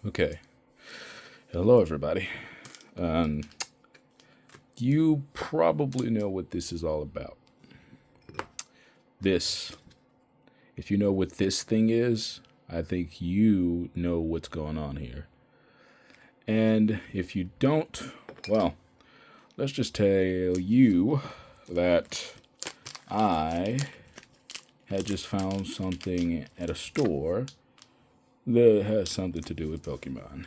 Okay. Hello, everybody. You probably know what this is all about. This. If you know what this thing is, I think you know what's going on here. And if you don't, well, let's just tell you that I had just found something at a store that has something to do with Pokemon.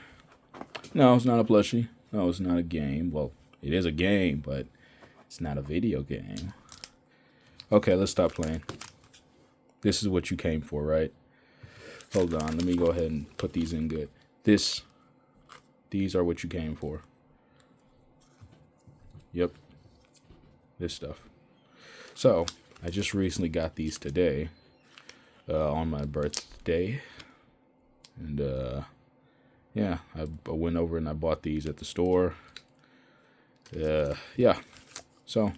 No, it's not a plushie. No, it's not a game. Well, it is a game, but it's not a video game. Okay, let's stop playing. This is what you came for, right? Hold on, let me go ahead and put these in good. These are what you came for. Yep. This stuff. So, I just recently got these today on my birthday. And, yeah, I went over and I bought these at the store. Yeah. So,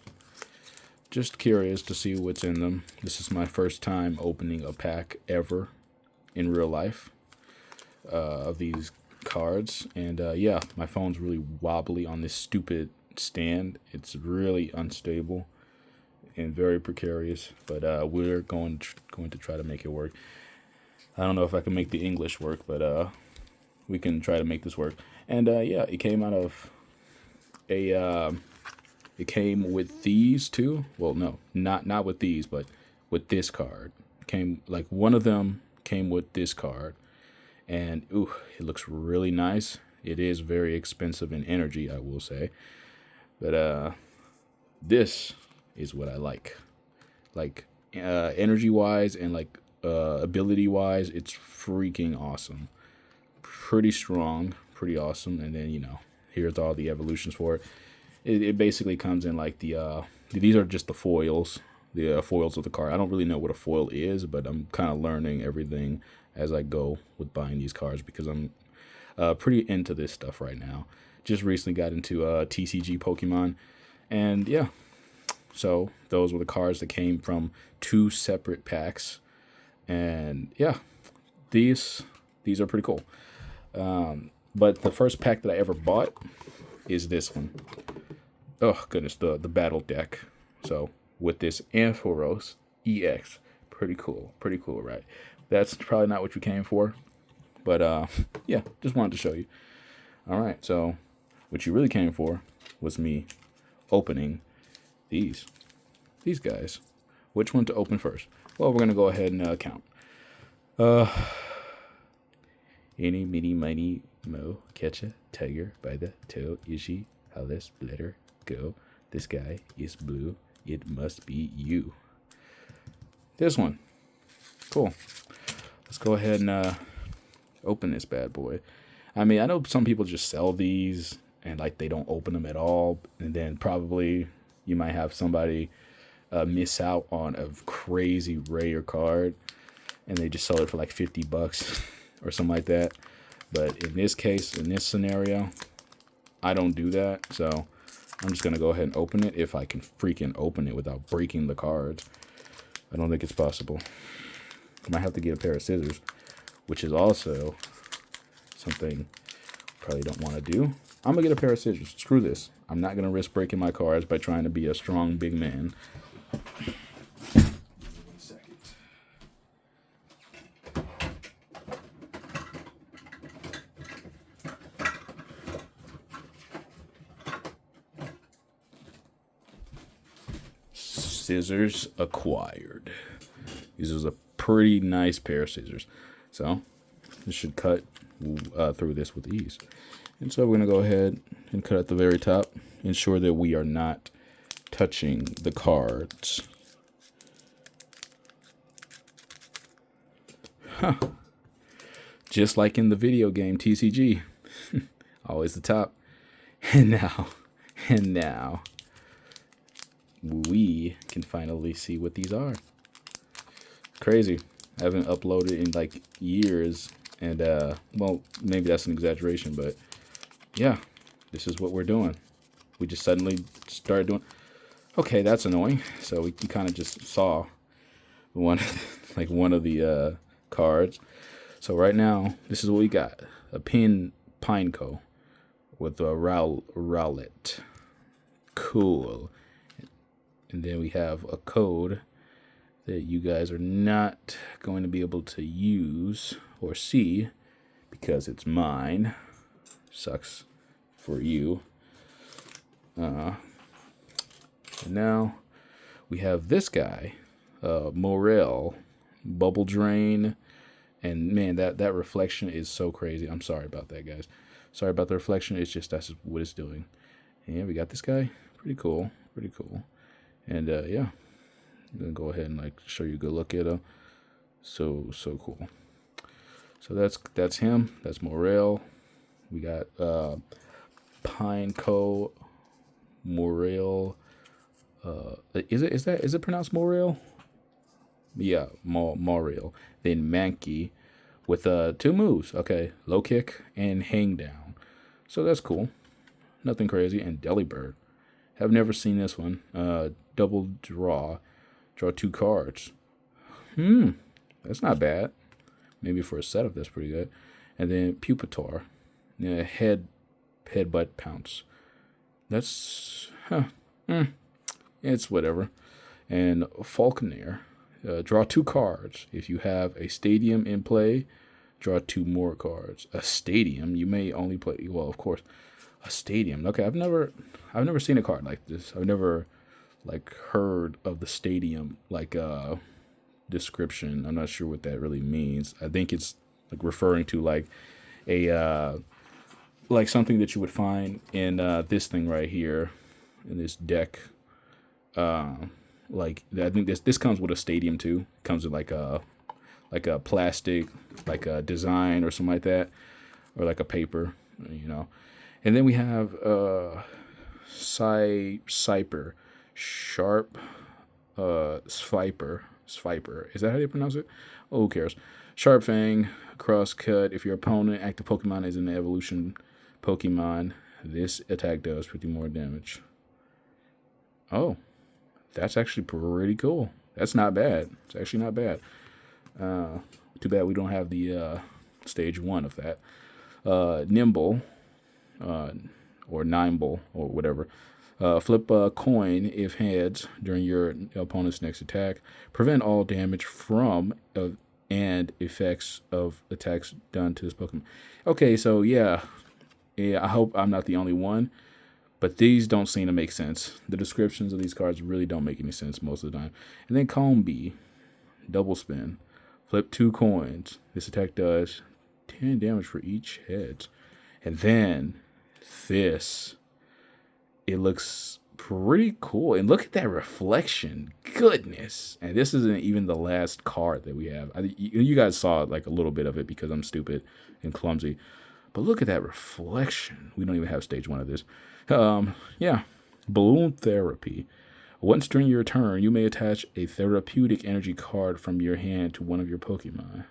just curious to see what's in them. This is my first time opening a pack ever in real life of these cards. And, yeah, my phone's really wobbly on this stupid stand. It's really unstable and very precarious. But we're going to try to make it work. I don't know if I can make the English work, but we can try to make this work. And yeah, it came out of it came with these too. Well, no, not with these, but with this card. Came like one of them came with this card, and ooh, it looks really nice. It is very expensive in energy, I will say, but this is what I like. Like energy wise and like ability wise, it's freaking awesome. Pretty strong, pretty awesome. And then here's all the evolutions for it. It basically comes in like these are just the foils of the card. I don't really know what a foil is, but I'm kind of learning everything as I go with buying these cards because I'm pretty into this stuff right now. Just recently got into TCG Pokemon, and yeah, so those were the cards that came from 2 separate packs, and yeah, these are pretty cool. But the first pack that I ever bought is this one. Oh goodness, the battle deck. So with this Ampharos EX, pretty cool, right? That's probably not what you came for, but yeah, just wanted to show you. All right, so what you really came for was me opening these guys. Which one to open first? Well, we're gonna go ahead and count. Eeny, meeny, miny, mo, catch a tiger by the toe. Ishi, how this letter go? This guy is blue. It must be you. This one. Cool. Let's go ahead and open this bad boy. I mean, I know some people just sell these and like they don't open them at all. And then probably you might have somebody miss out on a crazy rare card and they just sell it for like $50 or something like that. But in this case, in this scenario, I don't do that. So I'm just going to go ahead and open it if I can freaking open it without breaking the cards. I don't think it's possible. I might have to get a pair of scissors, which is also something I probably don't want to do. I'm going to get a pair of scissors. Screw this. I'm not going to risk breaking my cards by trying to be a strong big man. Scissors acquired. These is a pretty nice pair of scissors. So this should cut through this with ease. And so we're going to go ahead and cut at the very top. Ensure that we are not touching the cards. Huh. Just like in the video game TCG. Always the top. And now, we can finally see what these are. Crazy. I haven't uploaded in like years. And, well, maybe that's an exaggeration, but yeah, this is what we're doing. We just suddenly started doing. Okay, that's annoying. So we kind of just saw one of the cards. So right now, this is what we got. a Pineco with a rowlet. Cool. And then we have a code that you guys are not going to be able to use or see because it's mine. Sucks for you. And now we have this guy, Morel, Bubble Drain. And man, that reflection is so crazy. I'm sorry about that, guys. Sorry about the reflection. It's just that's what it's doing. And we got this guy. Pretty cool. Pretty cool. And yeah, I'm gonna go ahead and like show you a good look at him. So cool. So that's him. That's Morel. We got Pineco, Morel. Is it pronounced Morel? Yeah, Morel. Then Mankey with 2 moves. Okay, low kick and hang down. So that's cool. Nothing crazy. And Delibird. Have never seen this one. Double draw. Draw 2 cards. That's not bad. Maybe for a setup, that's pretty good. And then Pupitar. Yeah, headbutt pounce. That's it's whatever. And Falconer. Draw 2 cards. If you have a stadium in play, draw 2 more cards. A stadium, you may only play. Well, of course, a stadium. Okay, I've never seen a card like this. I've never like heard of the stadium like description. I'm not sure what that really means. I think it's like referring to like a like something that you would find in this thing right here in this deck. Like I think this comes with a stadium too. It comes with like a plastic like a design or something like that, or like a paper, you know. And then we have Sviper, Sharp, Sviper. Is that how you pronounce it? Oh, who cares? Sharp Fang, Cross Cut. If your opponent active Pokemon is an evolution Pokemon, this attack does 50 more damage. Oh, that's actually pretty cool. That's not bad. It's actually not bad. Too bad we don't have the stage 1 of that. Nimble, or Nimble, or whatever. Flip a coin if heads during your opponent's next attack. Prevent all damage from and effects of attacks done to this Pokemon. Okay, so yeah, I hope I'm not the only one, but these don't seem to make sense. The descriptions of these cards really don't make any sense most of the time. And then Combi, double spin. Flip 2 coins. This attack does 10 damage for each head. And then this, it looks pretty cool. And look at that reflection. Goodness. And this isn't even the last card that we have. You guys saw like a little bit of it because I'm stupid and clumsy. But look at that reflection. We don't even have stage 1 of this. Yeah. Balloon Therapy. Once during your turn, you may attach a therapeutic energy card from your hand to one of your Pokemon.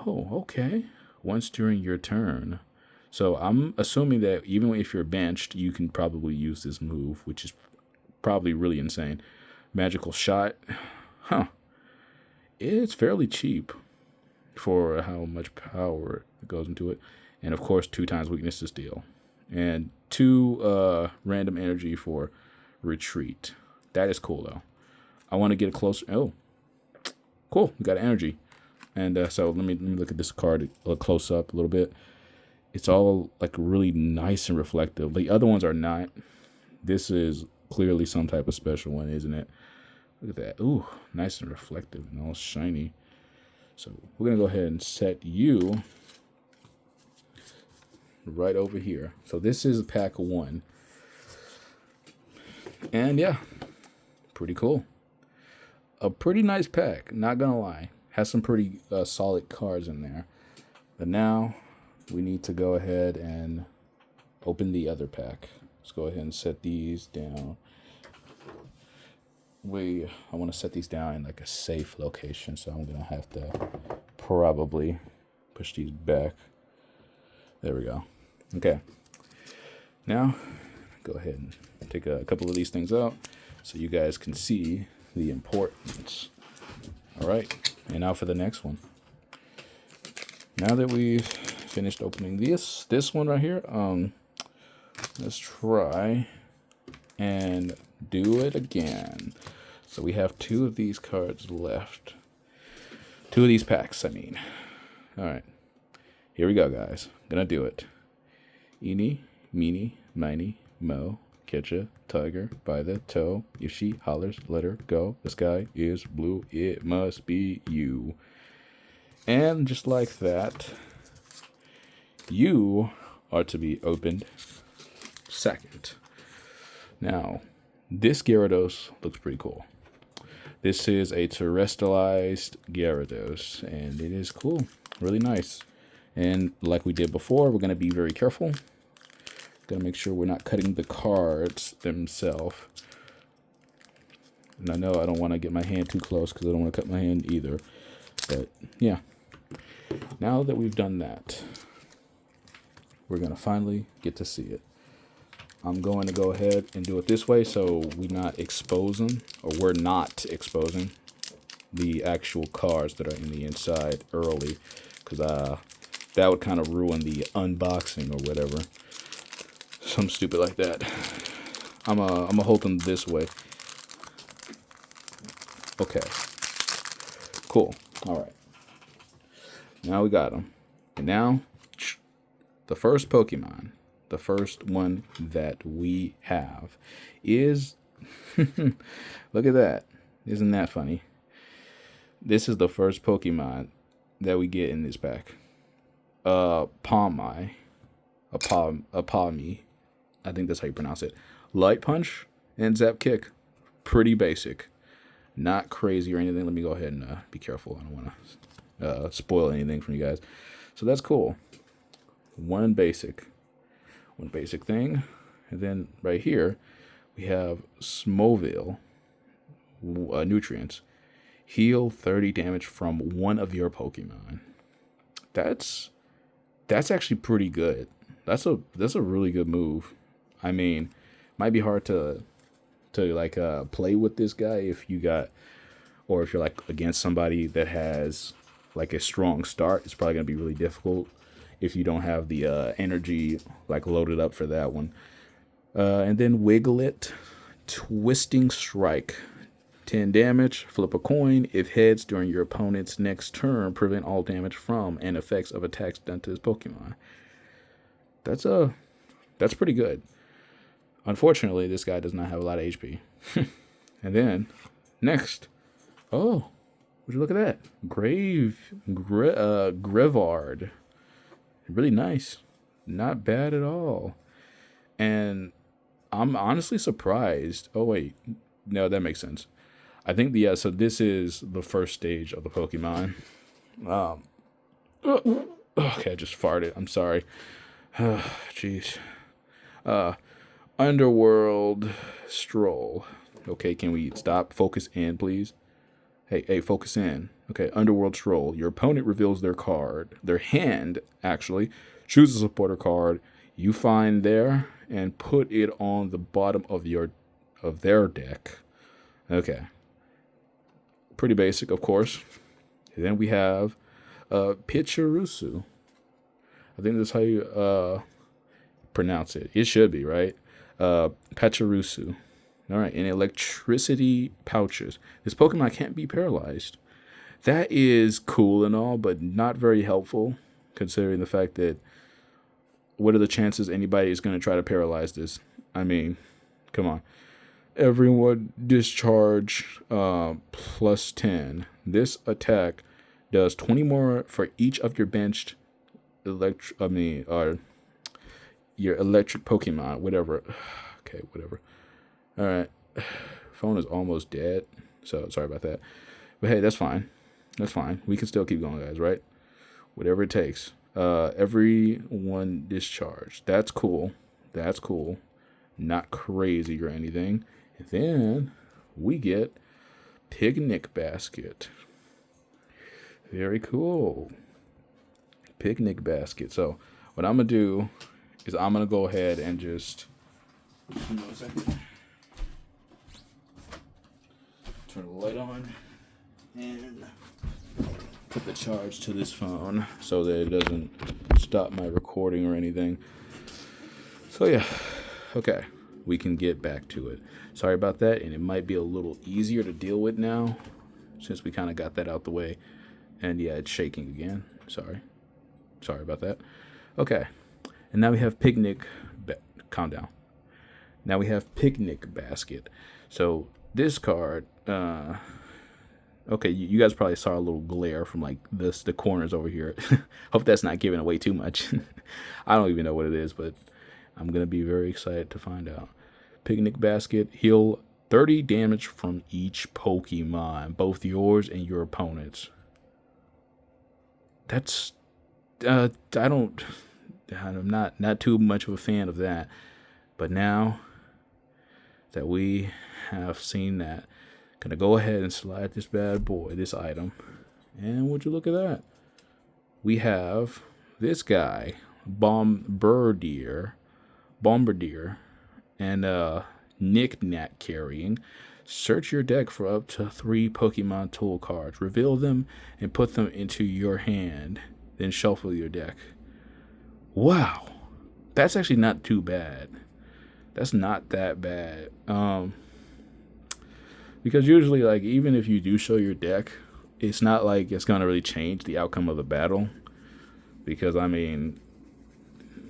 Oh, okay. Once during your turn. So I'm assuming that even if you're benched, you can probably use this move, which is probably really insane. Magical Shot. Huh. It's fairly cheap for how much power goes into it. And of course, 2 times weakness to steal. And 2 random energy for retreat. That is cool, though. I want to get a closer. Oh, cool. We got energy. And so let me look at this card close up a little bit. It's all like really nice and reflective. The other ones are not. This is clearly some type of special one, isn't it? Look at that. Ooh, nice and reflective and all shiny. So we're going to go ahead and set you right over here. So this is pack 1. And yeah, pretty cool. A pretty nice pack, not gonna lie. Has some pretty solid cards in there. But now we need to go ahead and open the other pack. Let's go ahead and set these down. I want to set these down in like a safe location, so I'm gonna have to probably push these back. There we go. Okay. Now, go ahead and take a couple of these things out so you guys can see the importance. All right, and now for the next one. Now that we've finished opening this one right here. Let's try and do it again. So we have 2 of these cards left. 2 of these packs, I mean. All right. Here we go, guys. Gonna do it. Eeny, meeny, miny, mo. Catch a tiger by the toe. If she hollers, let her go. The sky is blue. It must be you. And just like that, you are to be opened second. Now, this Gyarados looks pretty cool. This is a terrestrialized Gyarados, and it is cool. Really nice. And like we did before, we're going to be very careful. Got to make sure we're not cutting the cards themselves. And I know I don't want to get my hand too close because I don't want to cut my hand either. But yeah. Now that we've done that, we're going to finally get to see it. I'm going to go ahead and do it this way so we're not exposing the actual cards that are in the inside early, because that would kind of ruin the unboxing or whatever. Something stupid like that. I'm gonna hold them this way. Okay. Cool. All right. Now we got them. And now, the first Pokemon, the first one that we have is... Look at that. Isn't that funny? This is the first Pokemon that we get in this pack. Palmi. I think that's how you pronounce it. Light Punch and Zap Kick. Pretty basic. Not crazy or anything. Let me go ahead and be careful. I don't want to spoil anything from you guys. So that's cool. One basic thing. And then right here, we have Smoville nutrients. Heal 30 damage from one of your Pokemon. That's actually pretty good. That's a really good move. I mean, might be hard to like play with this guy if you're like against somebody that has like a strong start. It's probably gonna be really difficult if you don't have the energy like loaded up for that one. And then Wiglet, Twisting Strike. 10 damage, flip a coin. If heads during your opponent's next turn, prevent all damage from and effects of attacks done to his Pokemon. That's pretty good. Unfortunately, this guy does not have a lot of HP. And then, next. Oh, would you look at that? Grevard. Really nice. Not bad at all. And I'm honestly surprised. Oh, wait. No, that makes sense. I think so this is the first stage of the Pokemon. Okay, I just farted. I'm sorry. Jeez. Underworld Stroll. Okay, can we stop? Focus in, please. Hey, focus in. Okay, Underworld Stroll. Your opponent reveals their hand, actually. Choose a supporter card you find there and put it on the bottom of their deck. Okay. Pretty basic, of course. And then we have Pachirisu. I think that's how you pronounce it. It should be, right? Pachirisu. All right, and electricity pouches. This Pokemon can't be paralyzed. That is cool and all, but not very helpful, considering the fact that what are the chances anybody is going to try to paralyze this? I mean, come on. Everyone discharge plus 10. This attack does 20 more for each of your benched your electric Pokemon, whatever. Okay, whatever. All right. Phone is almost dead, so sorry about that. But hey, that's fine. That's fine. We can still keep going, guys, right? Whatever it takes. Everyone discharged. That's cool. That's cool. Not crazy or anything. And then we get Picnic Basket. Very cool. Picnic Basket. So what I'm going to do is I'm going to go ahead and just... Hold on a second. Turn the light on. And put the charge to this phone so that it doesn't stop my recording or anything. So yeah, okay, we can get back to it. Sorry about that, and it might be a little easier to deal with now since we kind of got that out the way. And yeah, it's shaking again. Sorry about that. Okay, and now we have calm down. Now we have picnic basket. So this card, okay, you guys probably saw a little glare from like the corners over here. Hope that's not giving away too much. I don't even know what it is, but I'm gonna be very excited to find out. Picnic basket, heal 30 damage from each Pokemon, both yours and your opponent's. That's I'm not too much of a fan of that. But now that we have seen that, gonna go ahead and slide this bad boy, this item. And would you look at that? We have this guy, Bombardier, and Knick-Knack carrying. Search your deck for up to 3 Pokemon tool cards. Reveal them and put them into your hand. Then shuffle your deck. Wow. That's actually not too bad. That's not that bad. Because usually, like, even if you do show your deck, it's not like it's going to really change the outcome of the battle. Because, I mean,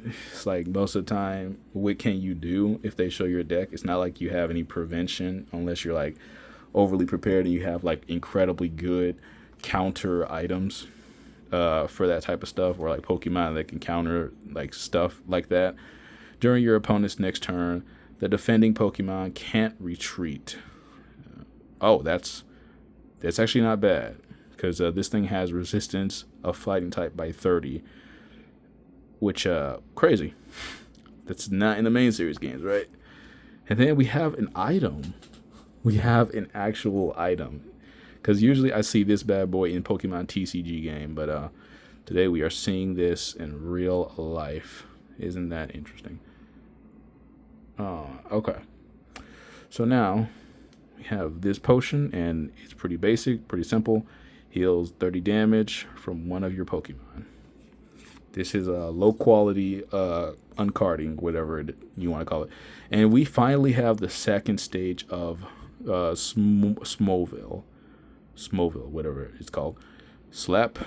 it's like most of the time, what can you do if they show your deck? It's not like you have any prevention unless you're, like, overly prepared and you have, like, incredibly good counter items for that type of stuff, or like Pokemon that can counter like stuff like that. During your opponent's next turn, the defending Pokemon can't retreat. That's actually not bad, because this thing has resistance of fighting type by 30, which crazy. That's not in the main series games, right? And then we have an item. We have an actual item. Because usually I see this bad boy in Pokemon TCG game, but today we are seeing this in real life. Isn't that interesting? Okay. So now we have this potion, and it's pretty basic, pretty simple. Heals 30 damage from one of your Pokemon. This is a low quality uncarding, whatever you want to call it. And we finally have the second stage of Smoville, whatever it's called. Slap,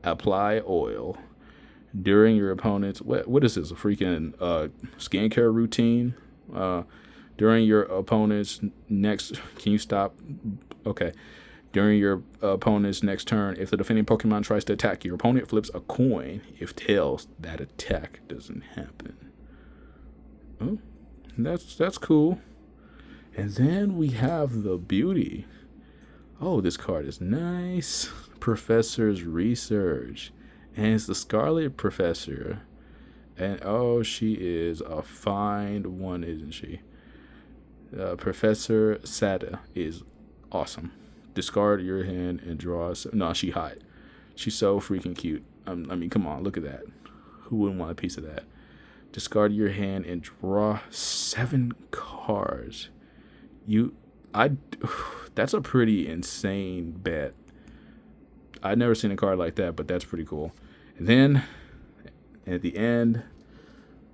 apply oil during your opponent's what is this? A freaking skincare routine? During your opponent's next, can you stop? Okay. During your opponent's next turn, if the defending Pokemon tries to attack, your opponent flips a coin. If tails, that attack doesn't happen. Oh, that's cool. And then we have the beauty. Oh, this card is nice. Professor's Research. And it's the Scarlet Professor. And oh, she is a fine one, isn't she? Professor Sada is awesome. Discard your hand and draw. No, she hot. She's so freaking cute. I mean, come on, look at that. Who wouldn't want a piece of that? Discard your hand and draw 7 cards. That's a pretty insane bet. I've never seen a card like that, but that's pretty cool. And then at the end,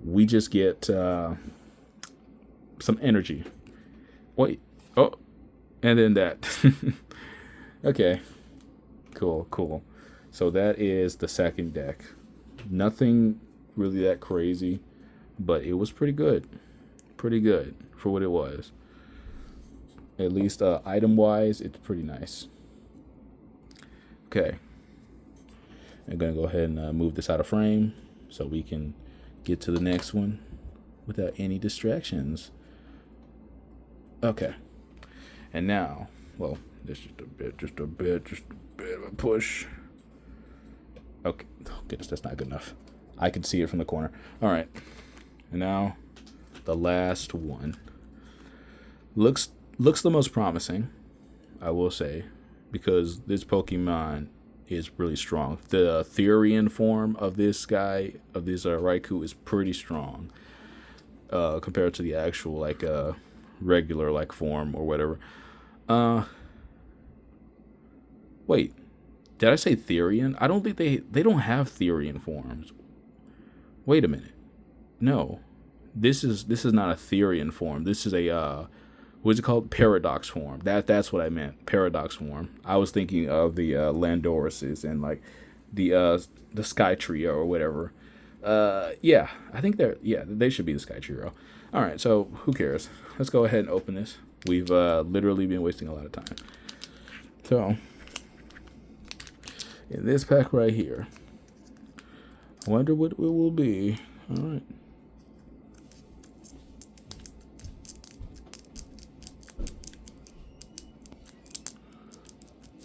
we just get some energy. Wait. Oh, and then that. Okay. Cool. So that is the second deck. Nothing really that crazy, but it was pretty good. Pretty good for what it was. At least item-wise, it's pretty nice. Okay. I'm going to go ahead and move this out of frame so we can get to the next one without any distractions. Okay. And now, well, there's just a bit of a push. Okay. Oh, goodness, that's not good enough. I can see it from the corner. All right. And now, the last one. Looks the most promising, I will say, because this Pokemon is really strong. The Therian form of this guy, of this Raikou, is pretty strong compared to the actual like regular like form or whatever. Wait, Did I say Therian? I don't think they don't have Therian forms. Wait a minute. No. This is not a Therian form. This is a what's it called? Paradox form. That's what I meant. Paradox form. I was thinking of the Landorus's and like the Sky Trio or whatever. Yeah, I think they should be the Sky Trio. All right, so who cares? Let's go ahead and open this. We've literally been wasting a lot of time. So, in this pack right here, I wonder what it will be. All right.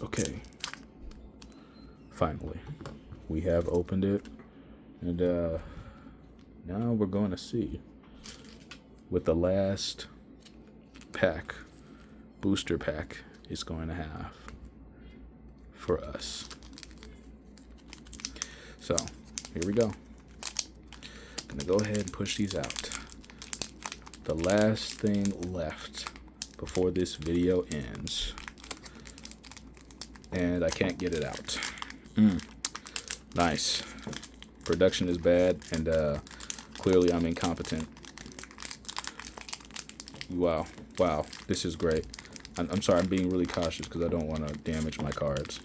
Okay. Finally, we have opened it, and now we're going to see what the last pack, booster pack, is going to have for us. So, here we go. Gonna go ahead and push these out. The last thing left before this video ends. And I can't get it out. Nice. Production is bad, and clearly I'm incompetent. Wow. This is great. I'm sorry, I'm being really cautious because I don't want to damage my cards.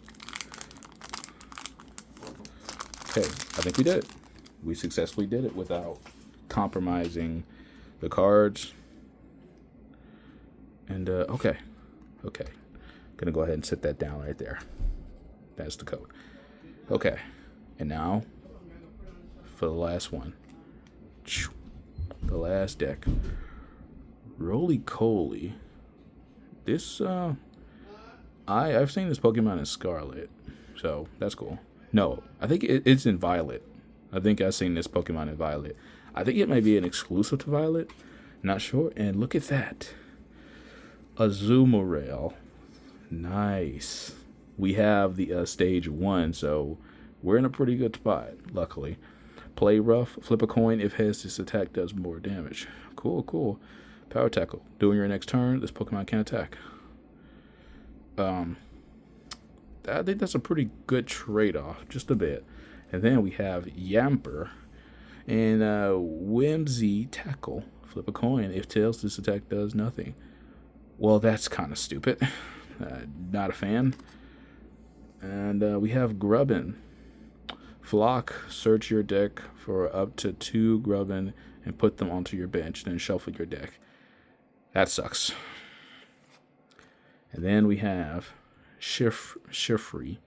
Okay, I think we did it. We successfully did it without compromising the cards. And, okay. Gonna go ahead and set that down right there. That's the code. Okay, and now for the last one. The last deck. Roly-Coly. This, I've seen this Pokemon in Scarlet, so that's cool. No, I think it's in Violet. I think I've seen this Pokemon in Violet. I think it might be an exclusive to Violet. Not sure. And look at that. Azumarill. Nice. We have the stage 1, so we're in a pretty good spot, luckily. Play rough. Flip a coin if this attack does more damage. Cool. Power tackle. During your next turn, this Pokemon can attack. I think that's a pretty good trade-off, just a bit. And then we have Yamper and Whimsy Tackle. Flip a coin. If tails, this attack does nothing. Well, that's kind of stupid. Not a fan. And we have Grubbin. Flock. Search your deck for up to 2 Grubbin and put them onto your bench. Then shuffle your deck. That sucks. And then we have Shiftry,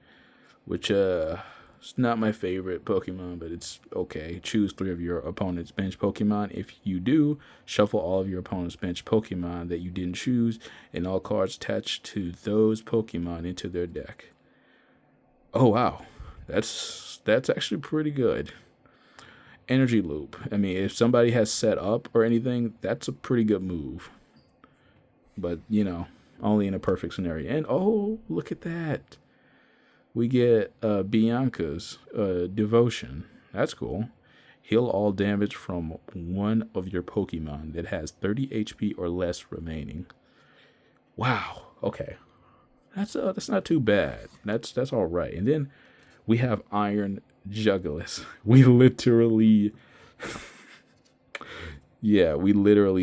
which it's not my favorite Pokemon, but it's okay. Choose 3 of your opponent's bench Pokemon. If you do, shuffle all of your opponent's bench Pokemon that you didn't choose and all cards attached to those Pokemon into their deck. Oh wow, that's actually pretty good. Energy Loop. I mean, if somebody has set up or anything, that's a pretty good move. But, you know, only in a perfect scenario. And, oh, look at that. We get Bianca's Devotion. That's cool. Heal all damage from one of your Pokemon that has 30 HP or less remaining. Wow. Okay. That's not too bad. That's all right. And then we have Iron Jugulis. We literally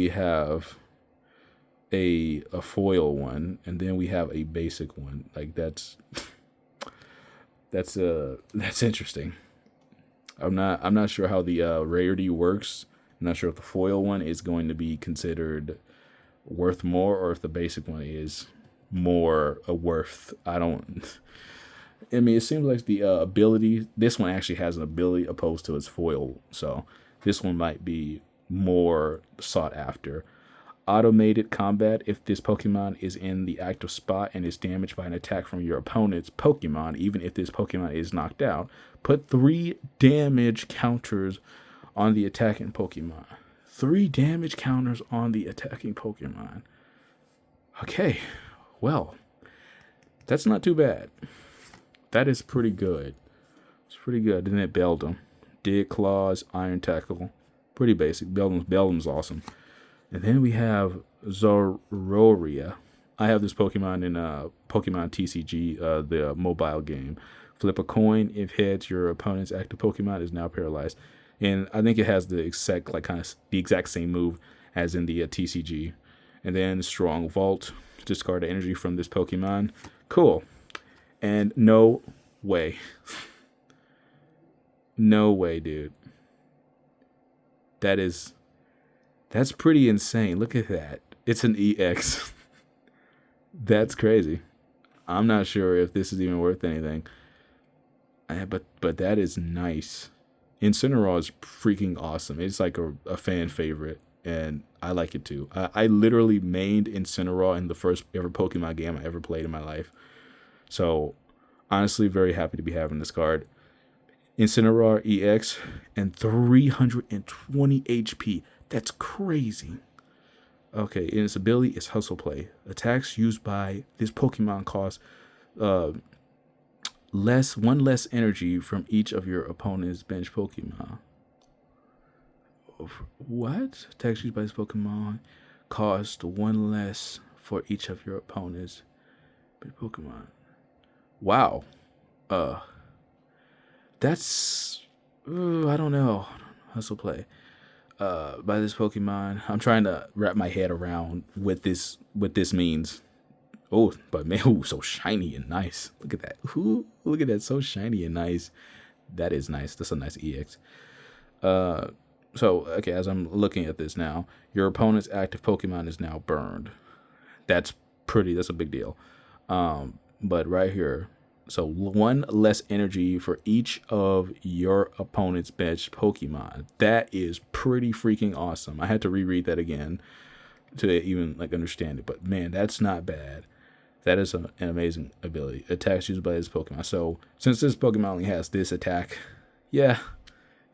have a foil one, and then we have a basic one. Like that's interesting. I'm not sure how the rarity works. I'm not sure if the foil one is going to be considered worth more or if the basic one is more worth. I mean, it seems like the ability, this one actually has an ability opposed to its foil, so this one might be more sought after. Automated combat. If this Pokemon is in the active spot and is damaged by an attack from your opponent's Pokemon, even if this Pokemon is knocked out, put 3 damage counters on the attacking Pokemon. 3 damage counters on the attacking Pokemon. Okay, well, that's not too bad. That is pretty good. It's pretty good. Then it Beldum. Dig Claws, Iron Tackle. Pretty basic. Beldum's awesome. And then we have Zororia. I have this Pokemon in Pokemon TCG, the mobile game. Flip a coin. If heads, your opponent's active Pokemon is now paralyzed. And I think it has the exact the exact same move as in the TCG. And then Strong Vault. Discard the energy from this Pokemon. Cool. And no way. No way, dude. That's pretty insane. Look at that. It's an EX. That's crazy. I'm not sure if this is even worth anything. But that is nice. Incineroar is freaking awesome. It's like a fan favorite, and I like it too. I literally mained Incineroar in the first ever Pokemon game I ever played in my life. So, honestly, very happy to be having this card. Incineroar EX and 320 HP. That's crazy. Okay, and its ability is Hustle Play. Attacks used by this Pokemon cost one less energy from each of your opponent's bench Pokemon. What? Attacks used by this Pokemon cost one less for each of your opponent's bench Pokemon. Wow. That's I don't know. Hustle Play. By this Pokemon. I'm trying to wrap my head around what this means. Oh, but man, so shiny and nice. Look at that. Look at that, so shiny and nice. That is nice. That's a nice EX. So okay, as I'm looking at this now, your opponent's active Pokemon is now burned. That's a big deal. But right here, so one less energy for each of your opponent's bench Pokemon. That is pretty freaking awesome. I had to reread that again to even understand it. But man, that's not bad. That is an amazing ability. Attacks used by this Pokemon. So since this Pokemon only has this attack, yeah,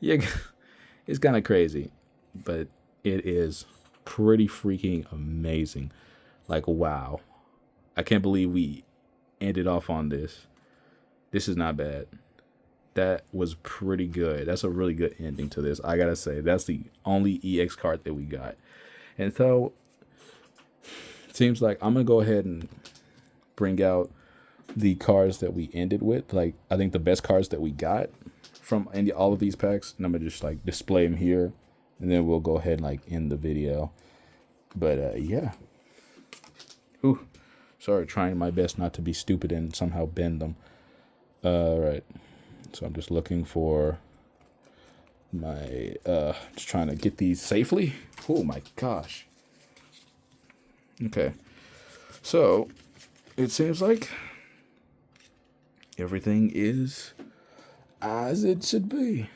it's kind of crazy, but it is pretty freaking amazing. Wow, I can't believe we ended off on this. This is not bad. That was pretty good. That's a really good ending to this. I gotta say, that's the only EX card that we got. And so, it seems like I'm gonna go ahead and bring out the cards that we ended with. I think the best cards that we got from all of these packs. And I'm gonna just display them here. And then we'll go ahead and end the video. But yeah. Ooh. Sorry, trying my best not to be stupid and somehow bend them. Right. So I'm just looking for my just trying to get these safely. Oh my gosh. Okay. So it seems like everything is as it should be.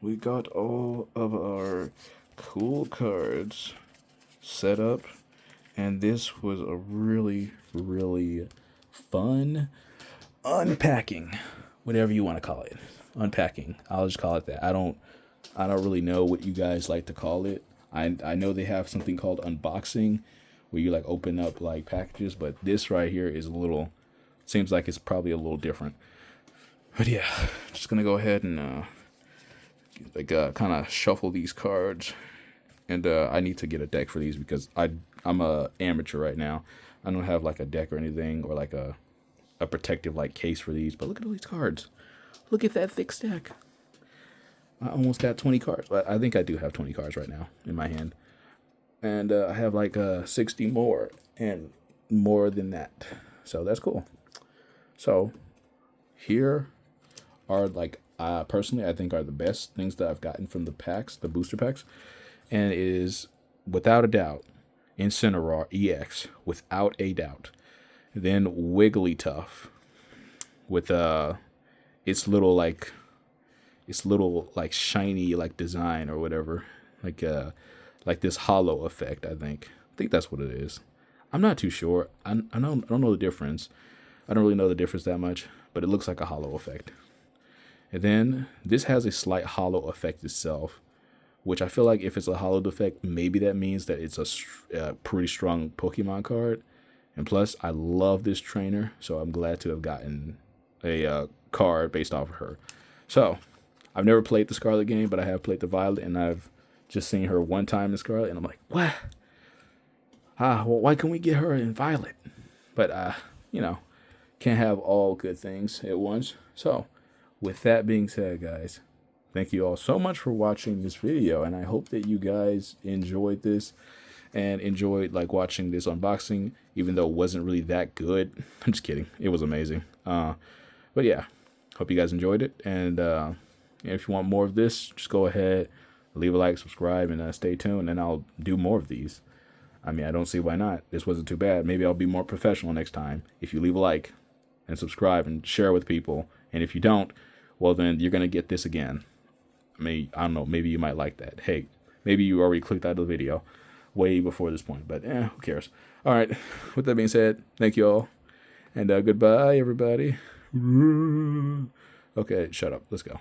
We got all of our cool cards set up, and this was a really, really fun unpacking, whatever you want to call it. Unpacking. I'll just call it that. I don't really know what you guys like to call it. I know they have something called unboxing where you open up packages, but this right here is seems like it's probably a little different. But yeah, just gonna go ahead and kind of shuffle these cards, and I need to get a deck for these because I'm a amateur right now. I don't have a deck or anything or a protective case for these, but look at all these cards. Look at that thick stack. I almost got 20 cards. I think I do have 20 cards right now in my hand. And I have 60 more and more than that. So that's cool. So here are personally I think are the best things that I've gotten from the packs, the booster packs. And it is without a doubt Incineroar EX, without a doubt. Then Wigglytuff with its little shiny design or whatever, this hollow effect. I think that's what it is. I'm not too sure. I don't know the difference. I don't really know the difference that much, but it looks like a hollow effect. And then this has a slight hollow effect itself, which I feel like if it's a hollow effect, maybe that means that it's a pretty strong Pokemon card. And plus, I love this trainer, so I'm glad to have gotten a card based off of her. So, I've never played the Scarlet game, but I have played the Violet, and I've just seen her one time in Scarlet, and I'm like, what? Well, why can't we get her in Violet? But, can't have all good things at once. So, with that being said, guys, thank you all so much for watching this video, and I hope that you guys enjoyed this and enjoyed like watching this unboxing, even though it wasn't really that good. I'm just kidding. It was amazing. But yeah, hope you guys enjoyed it, and if you want more of this, just go ahead, leave a like, subscribe, and stay tuned, and I'll do more of these. I mean, I don't see why not. This wasn't too bad. Maybe I'll be more professional next time if you leave a like and subscribe and share with people. And if you don't, well, then you're going to get this again. I don't know. Maybe you might like that. Hey, maybe you already clicked out of the video way before this point, but who cares? All right. With that being said, thank you all. And goodbye, everybody. Okay, shut up. Let's go.